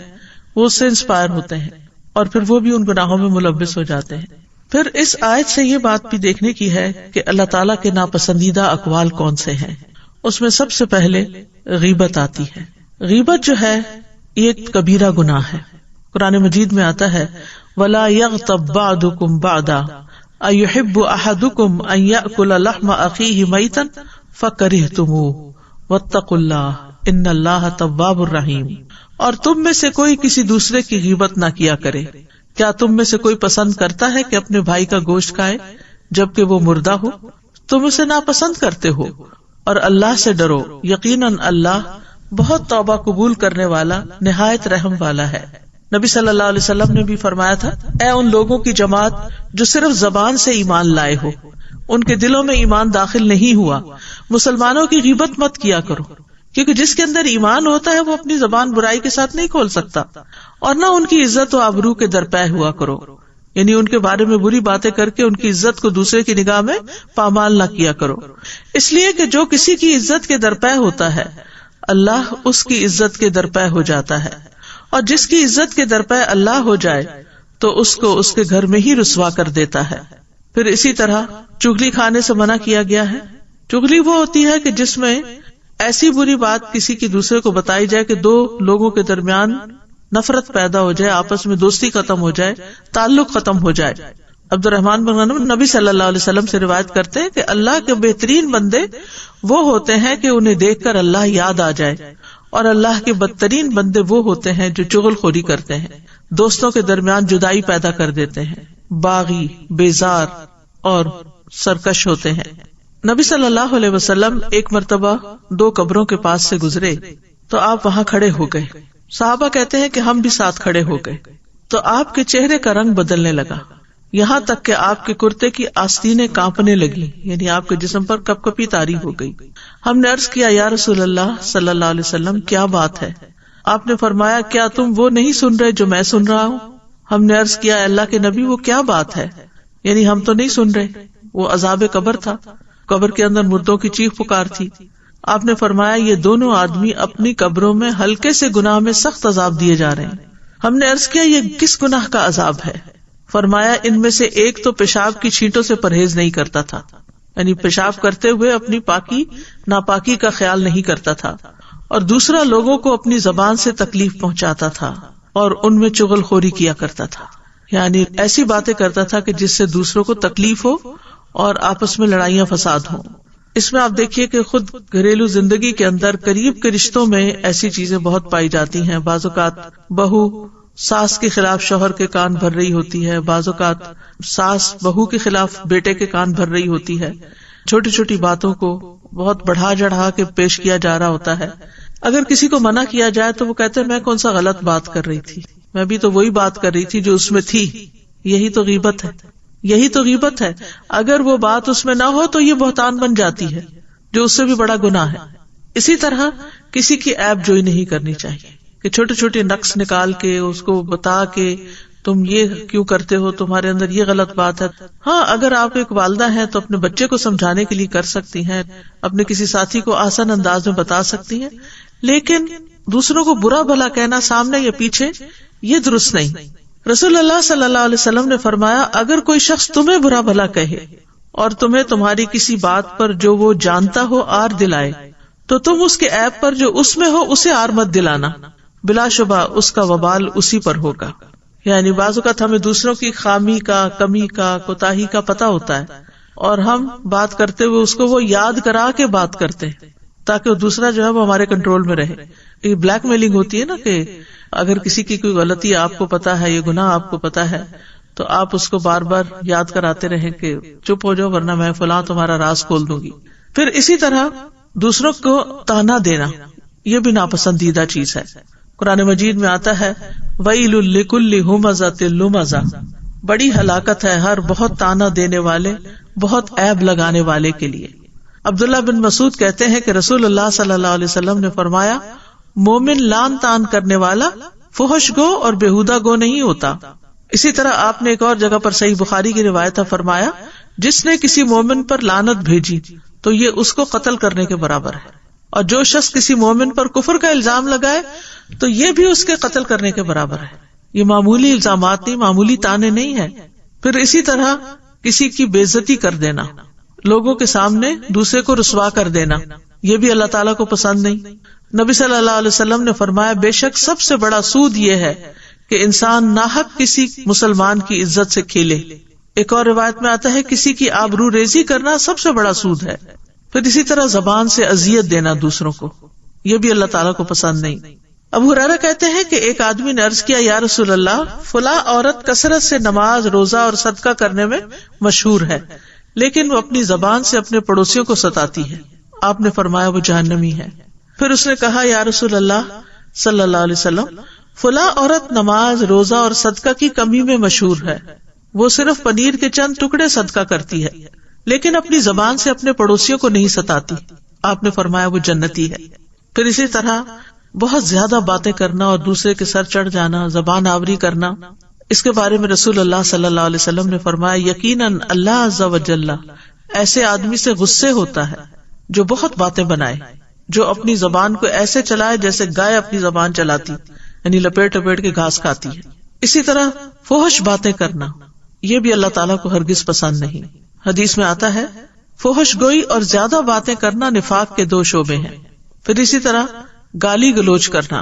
وہ اس سے انسپائر ہوتے ہیں اور پھر وہ بھی ان گناہوں میں ملوث ہو جاتے ہیں. پھر اس آیت سے یہ بات بھی دیکھنے کی ہے کہ اللہ تعالیٰ کے ناپسندیدہ اقوال کون سے ہیں. اس میں سب سے پہلے غیبت آتی ہے. غیبت جو ہے یہ ایک کبیرہ گناہ ہے. قرآن مجید میں آتا ہے وَلَا يَغْتَبْ بَعْضُكُمْ بَعْضًا أَيُحِبُّ أَحَدُكُمْ أَن يَأْكُلَ لَحْمَ أَخِيهِ مَيْتًا فَكَرِهْتُمُوهُ وَاتَّقُوا اللَّهَ إِنَّ اللَّهَ تَوَّابٌ رَحِيمٌ. اور تم میں سے کوئی کسی دوسرے کی غیبت نہ کیا کرے. کیا تم میں سے کوئی پسند کرتا ہے کہ اپنے بھائی کا گوشت کھائے جبکہ وہ مردہ ہو؟ تم اسے ناپسند کرتے ہو. اور اللہ سے ڈرو، یقیناً اللہ بہت توبہ قبول کرنے والا، نہایت رحم والا ہے. نبی صلی اللہ علیہ وسلم نے بھی فرمایا تھا، اے ان لوگوں کی جماعت جو صرف زبان سے ایمان لائے ہو، ان کے دلوں میں ایمان داخل نہیں ہوا، مسلمانوں کی غیبت مت کیا کرو، کیونکہ جس کے اندر ایمان ہوتا ہے وہ اپنی زبان برائی کے ساتھ نہیں کھول سکتا. اور نہ ان کی عزت و آبرو کے درپے ہوا کرو، یعنی ان کے بارے میں بری باتیں کر کے ان کی عزت کو دوسرے کی نگاہ میں پامال نہ کیا کرو. اس لیے کہ جو کسی کی عزت کے درپے ہوتا ہے اللہ اس کی عزت کے درپے ہو جاتا ہے، اور جس کی عزت کے درپے اللہ ہو جائے تو اس کو اس کے گھر میں ہی رسوا کر دیتا ہے. پھر اسی طرح چغلی کھانے سے منع کیا گیا ہے. چغلی وہ ہوتی ہے کہ جس میں ایسی بری بات کسی کی دوسرے کو بتائی جائے کہ دو لوگوں کے درمیان نفرت پیدا ہو جائے، آپس میں دوستی ختم ہو جائے، تعلق ختم ہو جائے. عبد الرحمن بن غنم نبی صلی اللہ علیہ وسلم سے روایت کرتے ہیں کہ اللہ کے بہترین بندے وہ ہوتے ہیں کہ انہیں دیکھ کر اللہ یاد آ جائے، اور اللہ کے بدترین بندے وہ ہوتے ہیں جو چغل خوری کرتے ہیں، دوستوں کے درمیان جدائی پیدا کر دیتے ہیں، باغی، بیزار اور سرکش ہوتے ہیں. نبی صلی اللہ علیہ وسلم ایک مرتبہ 2 قبروں کے پاس سے گزرے تو آپ وہاں کھڑے ہو گئے. صحابہ کہتے ہیں کہ ہم بھی ساتھ کھڑے ہو گئے تو آپ کے چہرے کا رنگ بدلنے لگا، یہاں تک کہ آپ کے کرتے کی آستینیں کانپنے لگی، یعنی آپ کے جسم پر کپ کپی طاری ہو گئی. ہم نے عرض کیا یا رسول اللہ صلی اللہ علیہ وسلم کیا بات ہے؟ آپ نے فرمایا کیا تم وہ نہیں سن رہے جو میں سن رہا ہوں؟ ہم نے عرض کیا اللہ کے نبی وہ کیا بات ہے؟ یعنی ہم تو نہیں سن رہے. وہ عذاب قبر تھا، قبر کے اندر مردوں کی چیخ پکار تھی. آپ نے فرمایا یہ دونوں آدمی اپنی قبروں میں ہلکے سے گناہ میں سخت عذاب دیے جا رہے ہیں. ہم نے عرض کیا یہ کس گناہ کا عذاب ہے؟ فرمایا ان میں سے ایک تو پیشاب کی چھینٹوں سے پرہیز نہیں کرتا تھا، یعنی پیشاب کرتے ہوئے اپنی پاکی ناپاکی کا خیال نہیں کرتا تھا، اور دوسرا لوگوں کو اپنی زبان سے تکلیف پہنچاتا تھا اور ان میں چغل خوری کیا کرتا تھا، یعنی ایسی باتیں کرتا تھا کہ جس سے دوسروں کو تکلیف ہو اور آپس میں لڑائیاں فساد ہوں. اس میں آپ دیکھیے کہ خود گھریلو زندگی کے اندر قریب کے رشتوں میں ایسی چیزیں بہت پائی جاتی ہیں. بعض اوقات بہو ساس کے خلاف شوہر کے کان بھر رہی ہوتی ہے، بعض اوقات ساس بہو کے خلاف بیٹے کے کان بھر رہی ہوتی ہے. چھوٹی چھوٹی باتوں کو بہت بڑھا چڑھا کے پیش کیا جا رہا ہوتا ہے. اگر کسی کو منع کیا جائے تو وہ کہتے ہیں میں کون سا غلط بات کر رہی تھی، میں بھی تو وہی بات کر رہی تھی جو اس میں تھی. یہی تو غیبت ہے، یہی تو غیبت ہے. اگر وہ بات اس میں نہ ہو تو یہ بہتان بن جاتی ہے. جو اس سے بھی بڑا گناہ ہے. اسی طرح کسی کی عیب جوئی نہیں کرنی چاہیے کہ چھوٹے چھوٹے نقص نکال کے اس کو بتا کے تم یہ کیوں کرتے ہو, تمہارے اندر یہ غلط بات ہے. ہاں, اگر آپ ایک والدہ ہیں تو اپنے بچے کو سمجھانے کے لیے کر سکتی ہیں, اپنے کسی ساتھی کو آسان انداز میں بتا سکتی ہیں, لیکن دوسروں کو برا بھلا کہنا سامنے یا پیچھے یہ درست نہیں. رسول اللہ صلی اللہ علیہ وسلم نے فرمایا, اگر کوئی شخص تمہیں برا بھلا کہے اور تمہیں تمہاری کسی بات پر جو وہ جانتا ہو آر دلائے تو تم اس کے عیب پر جو اس میں ہو اسے آر مت دلانا, بلا شبہ اس کا وبال اسی پر ہوگا. یعنی بعض اوقات ہمیں دوسروں کی خامی کا, کمی کا, کوتاہی کا پتہ ہوتا ہے اور ہم بات کرتے ہوئے اس کو وہ یاد کرا کے بات کرتے ہیں تاکہ دوسرا جو ہے وہ ہمارے کنٹرول میں رہے. یہ بلیک میلنگ ہوتی ہے نا, کہ اگر کسی کی کوئی غلطی آپ کو پتا ہے, یہ گناہ آپ کو پتا ہے, تو آپ اس کو بار بار یاد کراتے رہیں کہ چپ ہو جاؤ ورنہ میں فلاں تمہارا راز کھول دوں گی. پھر اسی طرح دوسروں کو تانا دینا یہ بھی ناپسندیدہ چیز ہے. قرآن مجید میں آتا ہے وَيْلٌ لِكُلِّ هُمَزَةٍ لُمَزَةٍ, بڑی ہلاکت ہے ہر بہت تانا دینے والے, بہت عیب لگانے والے کے لیے. عبداللہ بن مسعود کہتے ہیں کہ رسول اللہ صلی اللہ علیہ وسلم نے فرمایا, مومن لان تان کرنے والا فحش گو اور بےہودہ گو نہیں ہوتا. اسی طرح آپ نے ایک اور جگہ پر صحیح بخاری کی روایت فرمایا, جس نے کسی مومن پر لعنت بھیجی تو یہ اس کو قتل کرنے کے برابر ہے, اور جو شخص کسی مومن پر کفر کا الزام لگائے تو یہ بھی اس کے قتل کرنے کے برابر ہے. یہ معمولی الزامات نہیں, معمولی تانے نہیں ہے. پھر اسی طرح کسی کی بے عزتی کر دینا, لوگوں کے سامنے دوسرے کو رسوا کر دینا, یہ بھی اللہ تعالیٰ کو پسند نہیں. نبی صلی اللہ علیہ وسلم نے فرمایا, بے شک سب سے بڑا سود یہ ہے کہ انسان ناحق کسی مسلمان کی عزت سے کھیلے. ایک اور روایت میں آتا ہے کسی کی آبرو ریزی کرنا سب سے بڑا سود ہے. پھر اسی طرح زبان سے اذیت دینا دوسروں کو, یہ بھی اللہ تعالیٰ کو پسند نہیں. ابو ہریرہ کہتے ہیں کہ ایک آدمی نے عرض کیا, یا رسول اللہ, فلاں عورت کثرت سے نماز, روزہ اور صدقہ کرنے میں مشہور ہے, لیکن وہ اپنی زبان سے اپنے پڑوسیوں کو ستاتی ہے. آپ نے فرمایا وہ جہنمی ہے. پھر اس نے کہا, یا رسول اللہ صلی اللہ علیہ وسلم, فلاں عورت نماز, روزہ اور صدقہ کی کمی میں مشہور ہے, وہ صرف پنیر کے چند ٹکڑے صدقہ کرتی ہے لیکن اپنی زبان سے اپنے پڑوسیوں کو نہیں ستاتی. آپ نے فرمایا وہ جنتی ہے. پھر اسی طرح بہت زیادہ باتیں کرنا اور دوسرے کے سر چڑھ جانا, زبان آوری کرنا, اس کے بارے میں رسول اللہ صلی اللہ علیہ وسلم نے فرمایا, یقیناً اللہ عز و جل ایسے آدمی سے غصے ہوتا ہے جو بہت باتیں بنائے, جو اپنی زبان کو ایسے چلائے جیسے گائے اپنی زبان چلاتی, یعنی لپیٹ لپیٹ کے گھاس کھاتی ہے. اسی طرح فحش باتیں کرنا یہ بھی اللہ تعالیٰ کو ہرگز پسند نہیں. حدیث میں آتا ہے فحش گوئی اور زیادہ باتیں کرنا نفاق کے 2 شعبے ہیں. پھر اسی طرح گالی گلوچ کرنا.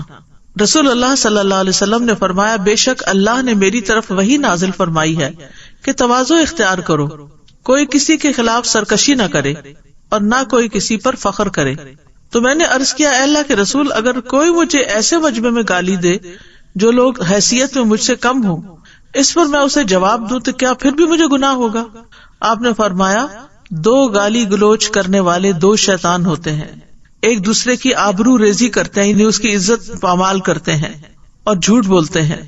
رسول اللہ صلی اللہ علیہ وسلم نے فرمایا, بے شک اللہ نے میری طرف وحی نازل فرمائی ہے کہ تواضع اختیار کرو, کوئی کسی کے خلاف سرکشی نہ کرے اور نہ کوئی کسی پر فخر کرے. تو میں نے عرض کیا, اے اللہ کے رسول, اگر کوئی مجھے ایسے مجمع میں گالی دے جو لوگ حیثیت میں مجھ سے کم ہوں, اس پر میں اسے جواب دوں تو کیا پھر بھی مجھے گناہ ہوگا؟ آپ نے فرمایا, 2 گالی گلوچ کرنے والے 2 شیطان ہوتے ہیں, ایک دوسرے کی آبرو ریزی کرتے ہیں, یعنی اس کی عزت پامال کرتے ہیں اور جھوٹ بولتے ہیں.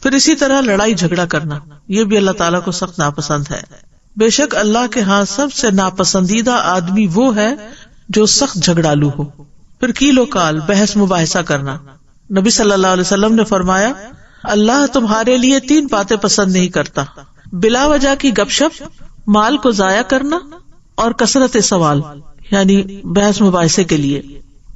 پھر اسی طرح لڑائی جھگڑا کرنا یہ بھی اللہ تعالیٰ کو سخت ناپسند ہے. بے شک اللہ کے ہاں سب سے ناپسندیدہ آدمی وہ ہے جو سخت جھگڑالو ہو. پھر کیل و کال, بحث مباحثہ کرنا. نبی صلی اللہ علیہ وسلم نے فرمایا, اللہ تمہارے لیے 3 باتیں پسند نہیں کرتا, بلا وجہ کی گپ شپ, مال کو ضائع کرنا اور کثرت سوال, یعنی بحث مباحثے کے لیے.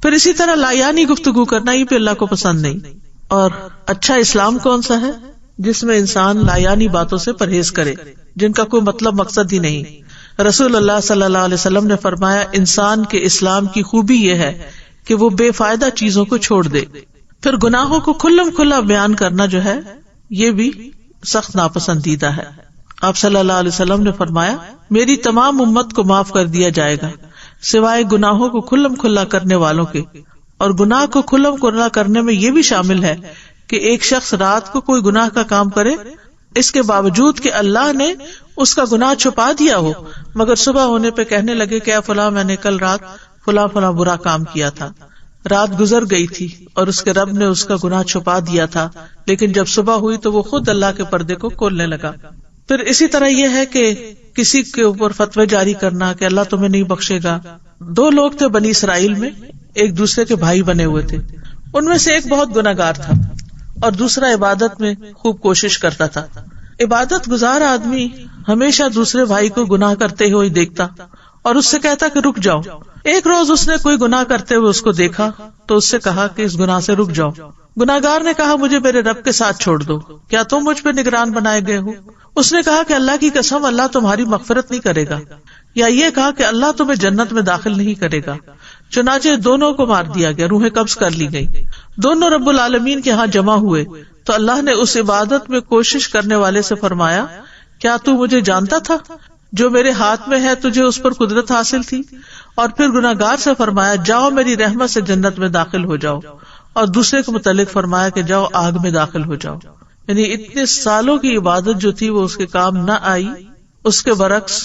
پھر اسی طرح لایانی گفتگو کرنا یہ بھی اللہ کو پسند نہیں. اور اچھا اسلام کون سا ہے؟ جس میں انسان لایانی باتوں سے پرہیز کرے جن کا کوئی مطلب مقصد ہی نہیں. رسول اللہ صلی اللہ علیہ وسلم نے فرمایا, انسان کے اسلام کی خوبی یہ ہے کہ وہ بے فائدہ چیزوں کو چھوڑ دے. پھر گناہوں کو کھلم کھلا بیان کرنا جو ہے یہ بھی سخت ناپسندیدہ ہے. آپ صلی اللہ علیہ وسلم نے فرمایا, میری تمام امت کو معاف کر دیا جائے گا سوائے گناہوں کو کھلم کھلا کرنے والوں کے. اور گناہ کو کھلم کھلا کرنے میں یہ بھی شامل ہے کہ ایک شخص رات کو کوئی گناہ کا کام کرے, اس کے باوجود کہ اللہ نے اس کا گناہ چھپا دیا ہو, مگر صبح ہونے پہ کہنے لگے کہ فلاں میں نے کل رات فلاں فلاں برا کام کیا تھا, رات گزر گئی تھی اور اس کے رب نے اس کا گناہ چھپا دیا تھا, لیکن جب صبح ہوئی تو وہ خود اللہ کے پردے کو کھولنے لگا. پھر اسی طرح یہ ہے کہ کسی کے اوپر فتوی جاری کرنا کہ اللہ تمہیں نہیں بخشے گا. 2 لوگ تھے بنی اسرائیل میں، ایک دوسرے کے بھائی بنے ہوئے تھے. ان میں سے ایک بہت گناہگار تھا اور دوسرا عبادت میں خوب کوشش کرتا تھا. عبادت گزار آدمی ہمیشہ دوسرے بھائی کو گناہ کرتے ہوئے دیکھتا اور اس سے کہتا کہ رک جاؤ. ایک روز اس نے کوئی گناہ کرتے ہوئے اس کو دیکھا تو اس سے کہا کہ اس گناہ سے رک جاؤ. گناہگار نے کہا مجھے میرے رب کے ساتھ چھوڑ دو، کیا تم مجھ پہ نگران بنائے گئے ہو؟ اس نے کہا کہ اللہ کی قسم اللہ تمہاری مغفرت نہیں کرے گا، یا یہ کہا کہ اللہ تمہیں جنت میں داخل نہیں کرے گا. چنانچہ دونوں کو مار دیا گیا، روحیں قبض کر لی گئی. دونوں رب العالمین کے ہاں جمع ہوئے تو اللہ نے اس عبادت میں کوشش کرنے والے سے فرمایا کیا تو مجھے جانتا تھا؟ جو میرے ہاتھ میں ہے تجھے اس پر قدرت حاصل تھی. اور پھر گناہگار سے فرمایا جاؤ میری رحمت سے جنت میں داخل ہو جاؤ، اور دوسرے کو متعلق فرمایا کہ جاؤ آگ میں داخل ہو جاؤ. یعنی اتنے سالوں کی عبادت جو تھی وہ اس کے کام نہ آئی. اس کے برعکس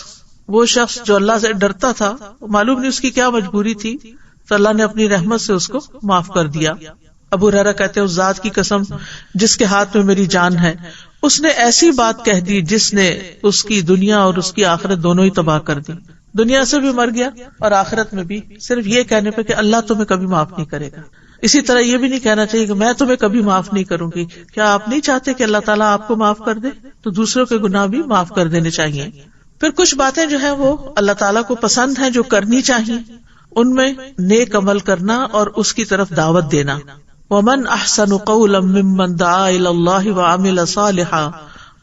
وہ شخص جو اللہ سے ڈرتا تھا، معلوم نہیں اس کی کیا مجبوری تھی، تو اللہ نے اپنی رحمت سے اس کو معاف کر دیا. ابو ہریرہ کہتے ہیں اس ذات کی قسم جس کے ہاتھ میں میری جان ہے، اس نے ایسی بات کہہ دی جس نے اس کی دنیا اور اس کی آخرت دونوں ہی تباہ کر دی. دنیا سے بھی مر گیا اور آخرت میں بھی، صرف یہ کہنے پہ کہ اللہ تمہیں کبھی معاف نہیں کرے گا. اسی طرح یہ بھی نہیں کہنا چاہیے کہ میں تمہیں کبھی معاف نہیں کروں گی. کیا آپ نہیں چاہتے کہ اللہ تعالیٰ آپ کو معاف کر دے؟ تو دوسروں کے گناہ بھی معاف کر دینے چاہیے. پھر کچھ باتیں جو ہیں وہ اللہ تعالیٰ کو پسند ہیں جو کرنی چاہیے، ان میں نیک عمل کرنا اور اس کی طرف دعوت دینا. وَمَنْ أَحْسَنُ قَوْلًا مِّمَّنْ دَعَا إِلَى اللَّهِ وَعَمِلَ صَالِحًا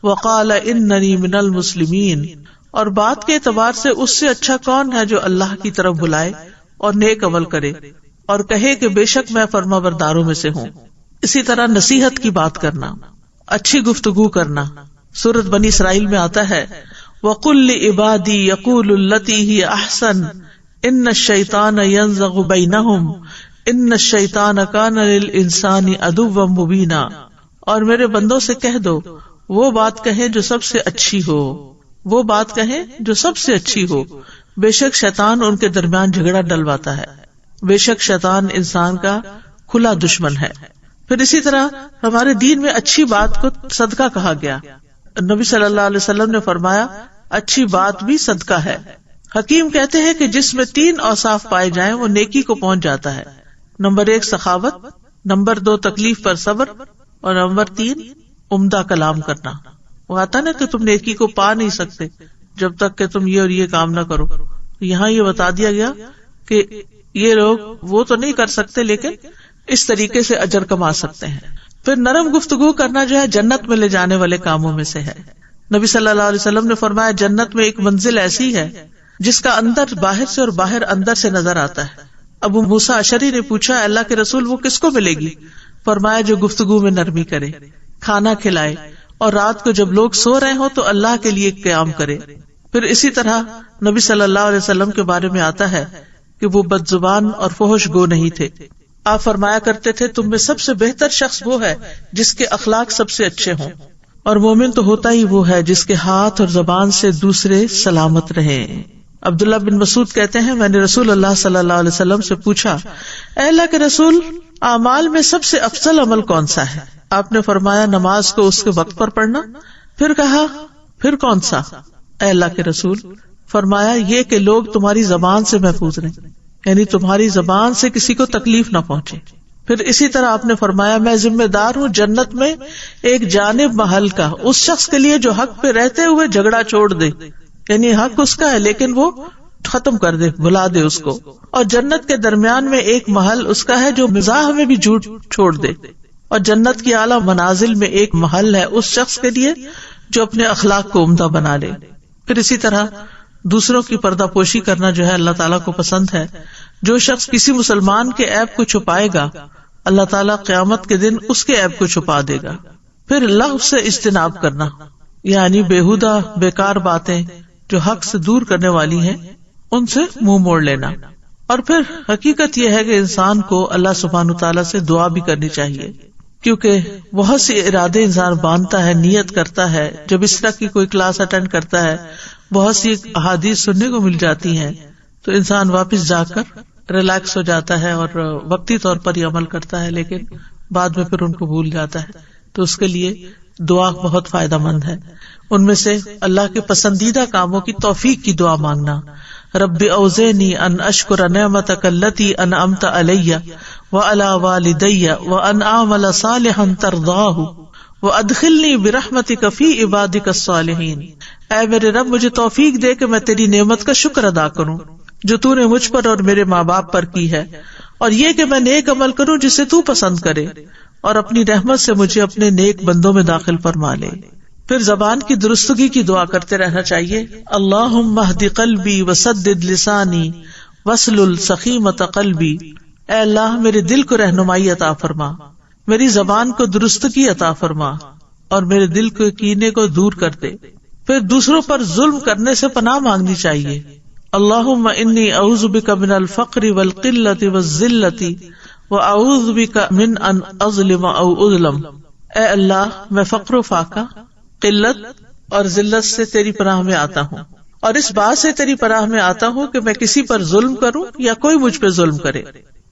وَقَالَ إِنَّنِي مِنَ الْمُسْلِمِينَ. اور بات کے اعتبار سے اس سے اچھا کون ہے جو اللہ کی طرف بلائے اور نیک عمل کرے اور کہے کہ بے شک میں فرما برداروں میں سے ہوں. اسی طرح نصیحت کی بات کرنا، اچھی گفتگو کرنا. سورۃ بنی اسرائیل میں آتا ہے وَقُلْ لِعِبَادِي يَقُولُوا الَّتِي هِيَ أَحْسَنُ إِنَّ الشَّيْطَانَ يَنزَغُ بَيْنَهُمْ إِنَّ الشَّيْطَانَ كَانَ لِلْإِنسَانِ عَدُوًّا مُبِينًا. اور میرے بندوں سے کہہ دو وہ بات کہیں جو سب سے اچھی ہو، وہ بات کہیں جو سب سے اچھی ہو، بے شک شیطان ان کے درمیان جھگڑا ڈلواتا ہے. بے شک شیطان انسان کا کھلا دشمن ہے. پھر اسی طرح ہمارے دین میں اچھی بات کو صدقہ کہا گیا. نبی صلی اللہ علیہ وسلم نے فرمایا اچھی بات بھی صدقہ ہے. حکیم کہتے ہیں کہ جس میں 3 اوصاف پائے جائیں وہ نیکی کو پہنچ جاتا ہے. نمبر 1 سخاوت، نمبر 2 تکلیف پر صبر، اور نمبر 3 عمدہ کلام کرنا. وہ آتا نا کہ تم نیکی کو پا نہیں سکتے جب تک کہ تم یہ اور یہ کام نہ کرو. یہاں یہ بتا دیا گیا کہ یہ لوگ وہ تو نہیں کر سکتے لیکن اس طریقے سے اجر کما سکتے ہیں. پھر نرم گفتگو کرنا جو ہے جنت میں لے جانے والے کاموں میں سے ہے. نبی صلی اللہ علیہ وسلم نے فرمایا جنت میں ایک منزل ایسی ہے جس کا اندر باہر سے اور باہر اندر سے نظر آتا ہے. ابو موسیٰ اشعری نے پوچھا اللہ کے رسول وہ کس کو ملے گی؟ فرمایا جو گفتگو میں نرمی کرے، کھانا کھلائے، اور رات کو جب لوگ سو رہے ہوں تو اللہ کے لیے قیام کرے. پھر اسی طرح نبی صلی اللہ علیہ وسلم کے بارے میں آتا ہے کہ وہ بد زبان اور فحش گو نہیں تھے. آپ فرمایا کرتے تھے تم میں سب سے بہتر شخص وہ ہے جس کے اخلاق سب سے اچھے ہوں، اور مومن تو ہوتا ہی وہ ہے جس کے ہاتھ اور زبان سے دوسرے سلامت رہیں. عبداللہ بن مسعود کہتے ہیں میں نے رسول اللہ صلی اللہ علیہ وسلم سے پوچھا اے اللہ کے رسول اعمال میں سب سے افضل عمل کون سا ہے؟ آپ نے فرمایا نماز کو اس کے وقت پر پڑھنا. پھر کہا پھر کون سا اے اللہ کے رسول؟ فرمایا یہ کہ لوگ تمہاری زبان سے محفوظ رہیں، یعنی تمہاری زبان سے کسی کو تکلیف نہ پہنچے. پھر اسی طرح آپ نے فرمایا میں ذمہ دار ہوں جنت میں ایک جانب محل کا اس شخص کے لیے جو حق پہ رہتے ہوئے جھگڑا چھوڑ دے، یعنی حق اس کا ہے لیکن وہ ختم کر دے، بھلا دے اس کو. اور جنت کے درمیان میں ایک محل اس کا ہے جو مزاح میں بھی جھوٹ چھوڑ دے. اور جنت کی اعلیٰ منازل میں ایک محل ہے اس شخص کے لیے جو اپنے اخلاق کو عمدہ بنا لے. پھر اسی طرح دوسروں کی پردہ پوشی کرنا جو ہے اللہ تعالیٰ کو پسند ہے. جو شخص کسی مسلمان کے عیب کو چھپائے گا اللہ تعالیٰ قیامت کے دن اس کے عیب کو چھپا دے گا. پھر اللہ سے اجتناب کرنا، یعنی بیہودہ بیکار باتیں جو حق سے دور کرنے والی ہیں ان سے منہ موڑ لینا. اور پھر حقیقت یہ ہے کہ انسان کو اللہ سبحانہ تعالیٰ سے دعا بھی کرنی چاہیے، کیونکہ بہت سے ارادے انسان باندھتا ہے، نیت کرتا ہے. جب اس طرح کی کوئی کلاس اٹینڈ کرتا ہے بہت سی احادیث سننے کو مل جاتی ہیں تو انسان واپس جا کر ریلیکس ہو جاتا ہے اور وقتی طور پر ہی عمل کرتا ہے، لیکن بعد میں پھر ان کو بھول جاتا ہے. تو اس کے لیے دعا بہت فائدہ مند ہے. ان میں سے اللہ کے پسندیدہ کاموں کی توفیق کی دعا مانگنا. رب اوزعنی ان اشکر نعمتک التی انعمت علی وعلی والدی وان اعمل صالحا ترضاہ وادخلنی برحمتک فی عبادک الصالحین. اے میرے رب مجھے توفیق دے کہ میں تیری نعمت کا شکر ادا کروں جو تو نے مجھ پر اور میرے ماں باپ پر کی ہے، اور یہ کہ میں نیک عمل کروں جسے تو پسند کرے، اور اپنی رحمت سے مجھے اپنے نیک بندوں میں داخل فرما لے. پھر زبان کی درستگی کی دعا کرتے رہنا چاہیے. اللہم اہد قلبی وسدد لسانی واسلل سخیمۃ قلبی. اے اللہ میرے دل کو رہنمائی عطا فرما، میری زبان کو درستگی عطا فرما، اور میرے دل کے کینے کو دور کر دے. پھر دوسروں پر ظلم کرنے سے پناہ مانگنی چاہیے. اللہم انی اعوذ بک من الفقر والقلۃ والذلۃ واعوذ بک من ان اظلم او اظلم. اے اللہ میں فقر و فاقہ، قلت اور ذلت سے تیری پناہ میں آتا ہوں، اور اس بات سے تیری پناہ میں آتا ہوں کہ میں کسی پر ظلم کروں یا کوئی مجھ پہ ظلم کرے.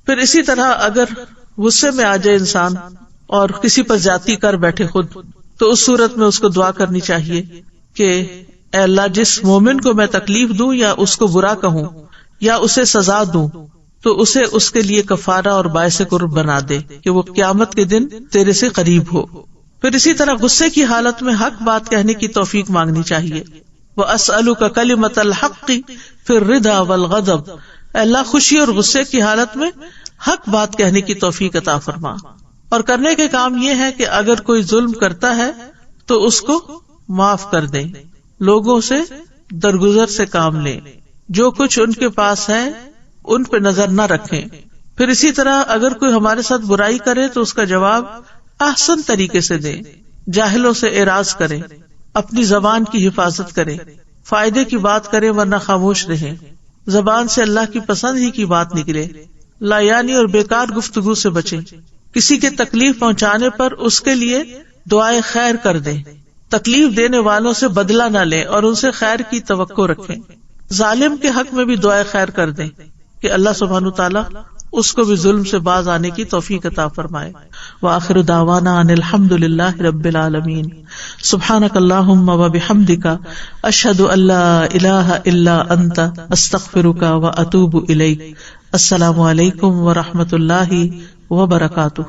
پھر اسی طرح اگر غصے میں آ جائے انسان اور کسی پر زیادتی کر بیٹھے خود، تو اس صورت میں اس کو دعا کرنی چاہیے کہ اے اللہ جس مومن کو میں تکلیف دوں یا اس کو برا کہوں یا اسے سزا دوں تو اسے اس کے لیے کفارہ اور باعث قرب بنا دے کہ وہ قیامت کے دن تیرے سے قریب ہو. پھر اسی طرح غصے کی حالت میں حق بات کہنے کی توفیق مانگنی چاہیے. وَأَسْأَلُكَ كَلِمَةَ الْحَقِّ فِي الرِّضَا وَالْغَضَبِ. اے اللہ خوشی اور غصے کی حالت میں حق بات کہنے کی توفیق عطا فرما. اور کرنے کے کام یہ ہے کہ اگر کوئی ظلم کرتا ہے تو اس کو معاف کر دیں، لوگوں سے درگزر سے کام لیں، جو کچھ ان کے پاس ہے ان پہ نظر نہ رکھیں. پھر اسی طرح اگر کوئی ہمارے ساتھ برائی کرے تو اس کا جواب احسن طریقے سے دیں، جاہلوں سے اعراض کریں، اپنی زبان کی حفاظت کریں، فائدے کی بات کریں ورنہ خاموش رہیں. زبان سے اللہ کی پسند ہی کی بات نکلے. لا یعنی اور بیکار گفتگو سے بچیں. کسی کے تکلیف پہنچانے پر اس کے لیے دعائے خیر کر دیں. تکلیف دینے والوں سے بدلہ نہ لیں اور ان سے خیر کی توقع رکھیں. ظالم کے حق میں بھی دعائے خیر کر دیں کہ اللہ سبحانہ تعالیٰ اس کو بھی ظلم سے باز آنے کی توفیق عطا فرمائے. وآخر دعوانا ان الحمد للہ رب العالمین. سبحانک اللہم وبحمدک اشہد ان لا الہ الا انت استغفرک واتوب الیک. السلام علیکم ورحمۃ اللہ وبرکاتہ.